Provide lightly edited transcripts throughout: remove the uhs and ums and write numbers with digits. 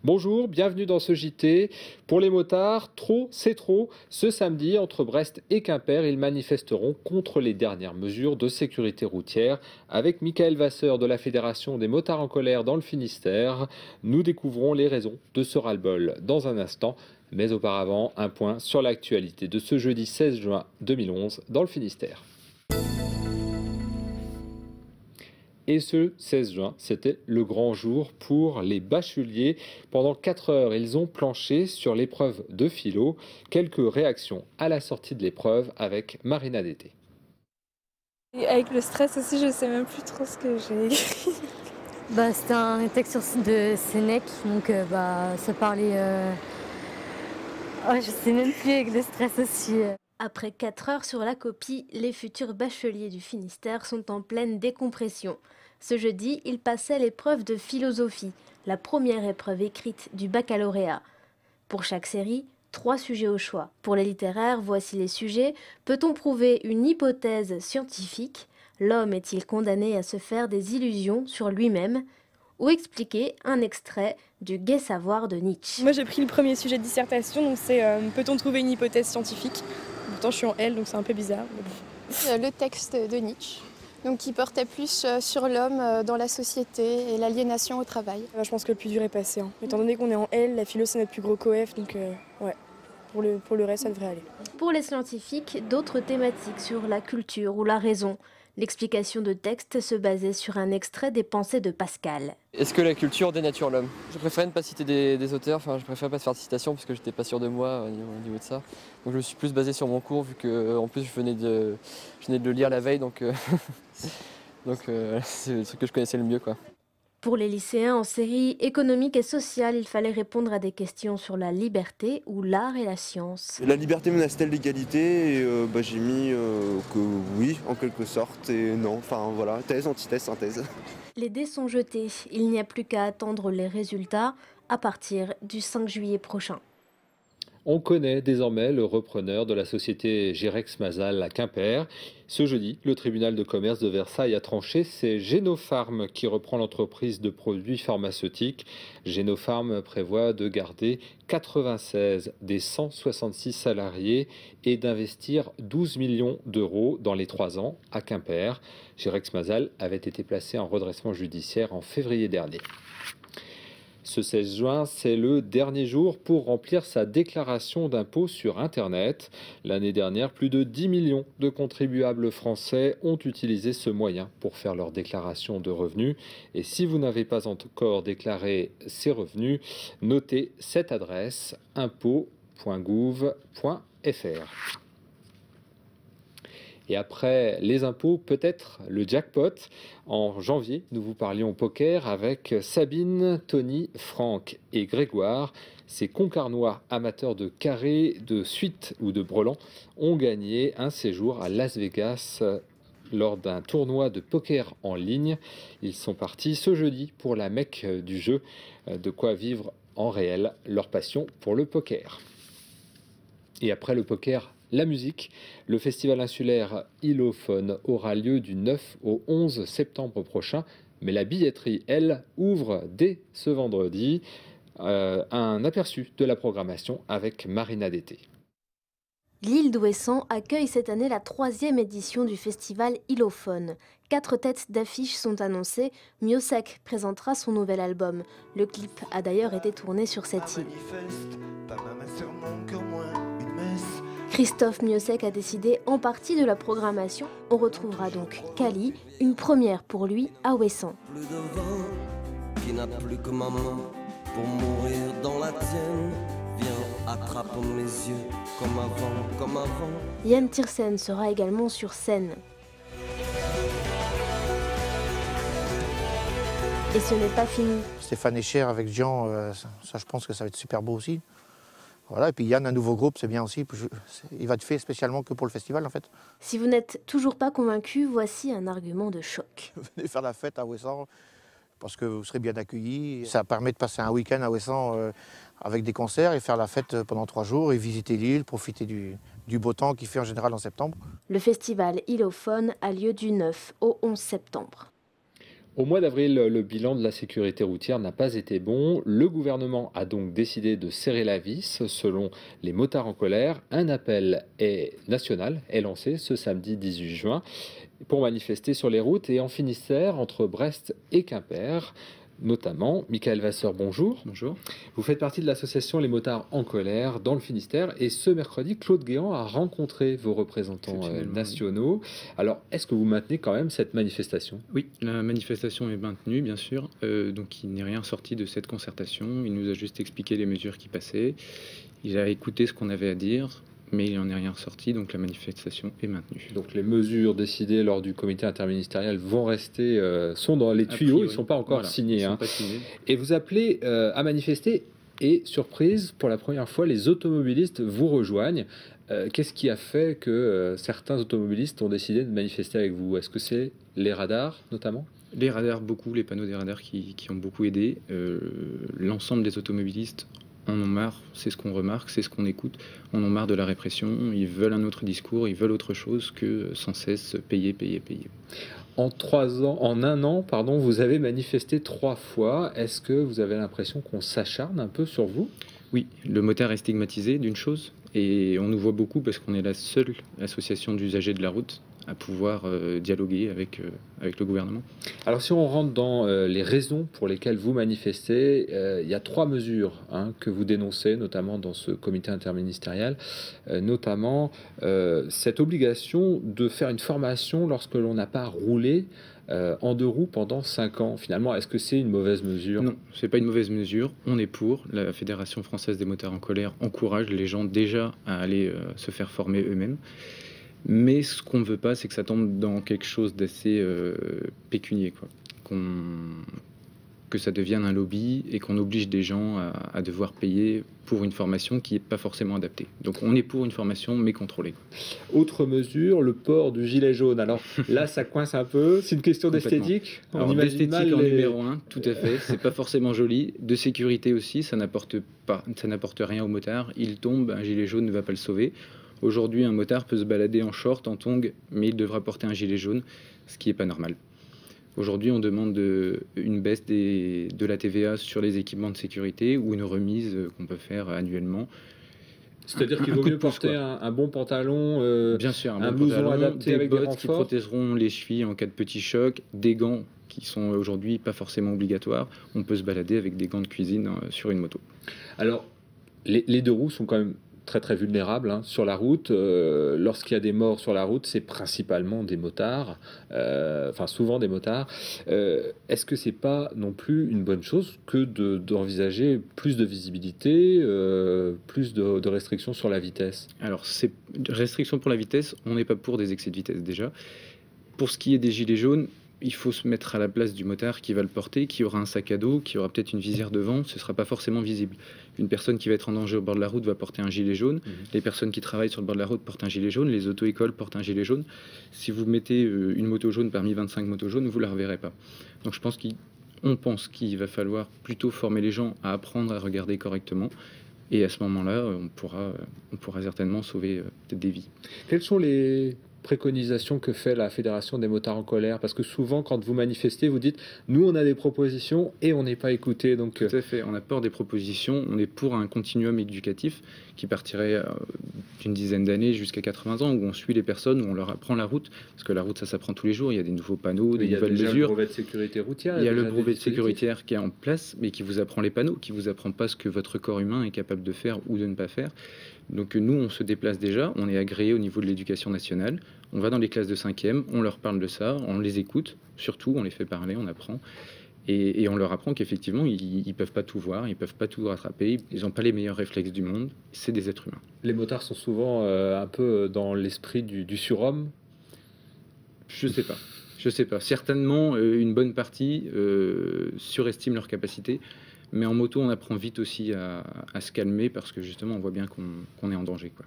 Bonjour, bienvenue dans ce JT. Pour les motards, trop, c'est trop. Ce samedi, entre Brest et Quimper, ils manifesteront contre les dernières mesures de sécurité routière. Avec Michael Vasseur de la Fédération des motards en colère dans le Finistère, nous découvrons les raisons de ce ras-le-bol dans un instant. Mais auparavant, un point sur l'actualité de ce jeudi 16 juin 2011 dans le Finistère. Et ce 16 juin, c'était le grand jour pour les bacheliers. Pendant 4 heures, ils ont planché sur l'épreuve de philo. Quelques réactions à la sortie de l'épreuve avec Marina Dété. Et avec le stress aussi, je sais même plus trop ce que j'ai écrit. C'était un texte de Sénèque, donc ça parlait... je sais même plus avec le stress aussi. Après 4 heures sur la copie, les futurs bacheliers du Finistère sont en pleine décompression. Ce jeudi, ils passaient l'épreuve de philosophie, la première épreuve écrite du baccalauréat. Pour chaque série, 3 sujets au choix. Pour les littéraires, voici les sujets. Peut-on prouver une hypothèse scientifique? L'homme est-il condamné à se faire des illusions sur lui-même? Ou expliquer un extrait du Gai savoir de Nietzsche. Moi j'ai pris le premier sujet de dissertation, donc c'est peut-on trouver une hypothèse scientifique? Pourtant je suis en L, donc c'est un peu bizarre. Le texte de Nietzsche, donc qui portait plus sur l'homme dans la société et l'aliénation au travail. Je pense que le plus dur est passé. Étant donné qu'on est en L, la philo c'est notre plus gros coef, donc ouais, pour le reste ça devrait aller. Pour les scientifiques, d'autres thématiques sur la culture ou la raison. L'explication de texte se basait sur un extrait des pensées de Pascal. Est-ce que la culture dénature l'homme? Je préfère ne pas citer des auteurs, je préfère pas faire de citation parce que j'étais pas sûr de moi au niveau de ça. Donc je me suis plus basé sur mon cours vu que en plus je venais de le lire la veille, donc c'est le truc que je connaissais le mieux, quoi. Pour les lycéens en série économique et sociale, il fallait répondre à des questions sur la liberté ou l'art et la science. La liberté menace-t-elle l'égalité? Et j'ai mis que oui, en quelque sorte, et non. Enfin voilà, thèse, antithèse, synthèse. Les dés sont jetés. Il n'y a plus qu'à attendre les résultats à partir du 5 juillet prochain. On connaît désormais le repreneur de la société Girex Mazal à Quimper. Ce jeudi, le tribunal de commerce de Versailles a tranché. C'est Génopharm qui reprend l'entreprise de produits pharmaceutiques. Génopharm prévoit de garder 96 des 166 salariés et d'investir 12 millions d'euros dans les 3 ans à Quimper. Girex Mazal avait été placé en redressement judiciaire en février dernier. Ce 16 juin, c'est le dernier jour pour remplir sa déclaration d'impôt sur Internet. L'année dernière, plus de 10 millions de contribuables français ont utilisé ce moyen pour faire leur déclaration de revenus. Et si vous n'avez pas encore déclaré ces revenus, notez cette adresse impôt.gouv.fr. Et après les impôts, peut-être le jackpot. En janvier, nous vous parlions poker avec Sabine, Tony, Franck et Grégoire. Ces Concarnois amateurs de carré, de suite ou de brelan ont gagné un séjour à Las Vegas lors d'un tournoi de poker en ligne. Ils sont partis ce jeudi pour la Mecque du jeu, de quoi vivre en réel leur passion pour le poker. Et après le poker, la musique, le festival insulaire Ilophone aura lieu du 9 au 11 septembre prochain, mais la billetterie, elle, ouvre dès ce vendredi. Un aperçu de la programmation avec Marina Dété. L'île d'Ouessant accueille cette année la 3e édition du festival Ilophone. 4 têtes d'affiche sont annoncées. Miossec présentera son nouvel album. Le clip a d'ailleurs été tourné sur cette île. Christophe Miossec a décidé en partie de la programmation. On retrouvera donc Kali, une première pour lui à Ouessant. Plus de vent qui n'a plus que maman pour mourir dans la tienne. Viens, attrape mes yeux comme avant, comme avant. Yann Tiersen sera également sur scène. Et ce n'est pas fini. Stéphane Echer avec Jean, ça je pense que ça va être super beau aussi. Voilà, et puis Yann, un nouveau groupe, c'est bien aussi. Il va être fait spécialement que pour le festival, en fait. Si vous n'êtes toujours pas convaincu, voici un argument de choc. Venez faire la fête à Ouessant, parce que vous serez bien accueillis. Ça permet de passer un week-end à Ouessant avec des concerts et faire la fête pendant 3 jours et visiter l'île, profiter du beau temps qu'il fait en général en septembre. Le festival Ilophone a lieu du 9 au 11 septembre. Au mois d'avril, le bilan de la sécurité routière n'a pas été bon. Le gouvernement a donc décidé de serrer la vis. Selon les motards en colère, un appel national est lancé ce samedi 18 juin pour manifester sur les routes et en Finistère entre Brest et Quimper. Notamment, Michael Vasseur, bonjour. Bonjour. Vous faites partie de l'association Les Motards en colère dans le Finistère et ce mercredi, Claude Guéant a rencontré vos représentants nationaux. Alors, est-ce que vous maintenez quand même cette manifestation? Oui, la manifestation est maintenue, bien sûr. Donc, il n'est rien sorti de cette concertation. Il nous a juste expliqué les mesures qui passaient. Il a écouté ce qu'on avait à dire, mais il n'en est rien sorti, donc la manifestation est maintenue. Donc les mesures décidées lors du comité interministériel vont rester, sont dans les tuyaux, ils ne sont pas encore signés. Sont pas signés. Et vous appelez à manifester, et surprise, pour la première fois, les automobilistes vous rejoignent. Qu'est-ce qui a fait que certains automobilistes ont décidé de manifester avec vous? Est-ce que c'est les radars, notamment? Les radars, beaucoup, les panneaux des radars qui ont beaucoup aidé. L'ensemble des automobilistes en ont marre, c'est ce qu'on remarque, c'est ce qu'on écoute. En ont marre de la répression, ils veulent un autre discours, ils veulent autre chose que sans cesse payer, payer, payer. En 1 an, pardon, vous avez manifesté 3 fois. Est-ce que vous avez l'impression qu'on s'acharne un peu sur vous? Oui, le motard est stigmatisé d'une chose, et on nous voit beaucoup parce qu'on est la seule association d'usagers de la route à pouvoir dialoguer avec le gouvernement. Alors si on rentre dans les raisons pour lesquelles vous manifestez, il y a 3 mesures que vous dénoncez, notamment dans ce comité interministériel, notamment cette obligation de faire une formation lorsque l'on n'a pas roulé en 2 roues pendant 5 ans. Finalement, est-ce que c'est une mauvaise mesure? Non, c'est pas une mauvaise mesure. On est pour. La Fédération française des motards en colère encourage les gens déjà à aller se faire former eux-mêmes. Mais ce qu'on ne veut pas, c'est que ça tombe dans quelque chose d'assez pécunier, quoi. Que ça devienne un lobby et qu'on oblige des gens à devoir payer pour une formation qui n'est pas forcément adaptée. Donc on est pour une formation, mais contrôlée. Autre mesure, le port du gilet jaune. Alors là, ça coince un peu. C'est une question d'esthétique. D'esthétique en numéro 1, tout à fait. C'est pas forcément joli. De sécurité aussi, ça n'apporte rien aux motards. Il tombe, un gilet jaune ne va pas le sauver. Aujourd'hui, un motard peut se balader en short, en tongs, mais il devra porter un gilet jaune, ce qui n'est pas normal. Aujourd'hui, on demande une baisse de la TVA sur les équipements de sécurité ou une remise qu'on peut faire annuellement. C'est-à-dire qu'il vaut mieux porter un bon pantalon, bien sûr, un blouson adapté avec des bottes renforts qui protégeront les chevilles en cas de petit choc, des gants qui sont aujourd'hui pas forcément obligatoires. On peut se balader avec des gants de cuisine sur une moto. Alors, les 2 roues sont quand même très vulnérables sur la route. Lorsqu'il y a des morts sur la route, c'est principalement des motards, enfin souvent des motards. Est-ce que c'est pas non plus une bonne chose que d'envisager plus de visibilité, plus de restrictions sur la vitesse? Alors, c'est restrictions pour la vitesse, on n'est pas pour des excès de vitesse déjà. Pour ce qui est des gilets jaunes, il faut se mettre à la place du motard qui va le porter, qui aura un sac à dos, qui aura peut-être une visière devant, ce ne sera pas forcément visible. Une personne qui va être en danger au bord de la route va porter un gilet jaune. Les personnes qui travaillent sur le bord de la route portent un gilet jaune. Les auto-écoles portent un gilet jaune. Si vous mettez une moto jaune parmi 25 motos jaunes, vous ne la reverrez pas. Donc je pense qu'il va falloir plutôt former les gens à apprendre à regarder correctement. Et à ce moment-là, on pourra certainement sauver peut-être des vies. Quelles sont les préconisations que fait la Fédération des motards en colère? Parce que souvent, quand vous manifestez, vous dites « nous, on a des propositions et on n'est pas écouté ». Donc, tout à fait, on a peur des propositions. On est pour un continuum éducatif qui partirait d'une dizaine d'années jusqu'à 80 ans, où on suit les personnes, où on leur apprend la route. Parce que la route, ça s'apprend tous les jours. Il y a des nouveaux panneaux, des nouvelles mesures. Il y a le brevet de sécurité routière. Il y a le brevet de sécurité qui est en place, mais qui vous apprend les panneaux, qui vous apprend pas ce que votre corps humain est capable de faire ou de ne pas faire. Donc nous, on se déplace déjà, on est agréé au niveau de l'éducation nationale, on va dans les classes de 5e, on leur parle de ça, on les écoute, surtout on les fait parler, on apprend, et on leur apprend qu'effectivement, ils peuvent pas tout voir, ils peuvent pas tout rattraper, ils n'ont pas les meilleurs réflexes du monde, c'est des êtres humains. Les motards sont souvent un peu dans l'esprit du surhomme. Je sais pas. Certainement, une bonne partie surestime leurs capacités. Mais en moto, on apprend vite aussi à se calmer parce que justement, on voit bien qu'on est en danger, quoi.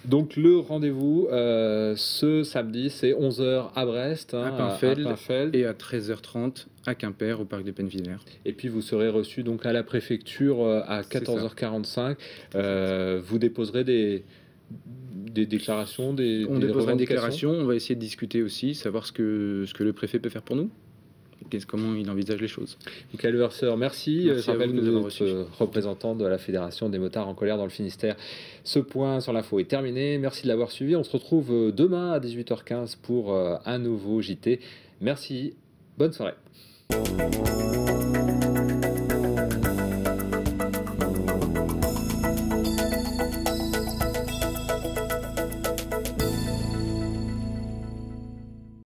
Donc le rendez-vous ce samedi, c'est 11h à Brest, à Pinfeld, et à 13h30 à Quimper, au parc des Pennes-Villers. Et puis vous serez reçu donc à la préfecture à 14h45. Vous déposerez des déclarations, on déposera une déclaration, on va essayer de discuter aussi, savoir ce que le préfet peut faire pour nous. Comment il envisage les choses. Michael Verser, merci. Je rappelle que vous êtes représentant de la Fédération des motards en colère dans le Finistère. Ce point sur l'info est terminé. Merci de l'avoir suivi. On se retrouve demain à 18h15 pour un nouveau JT. Merci. Bonne soirée.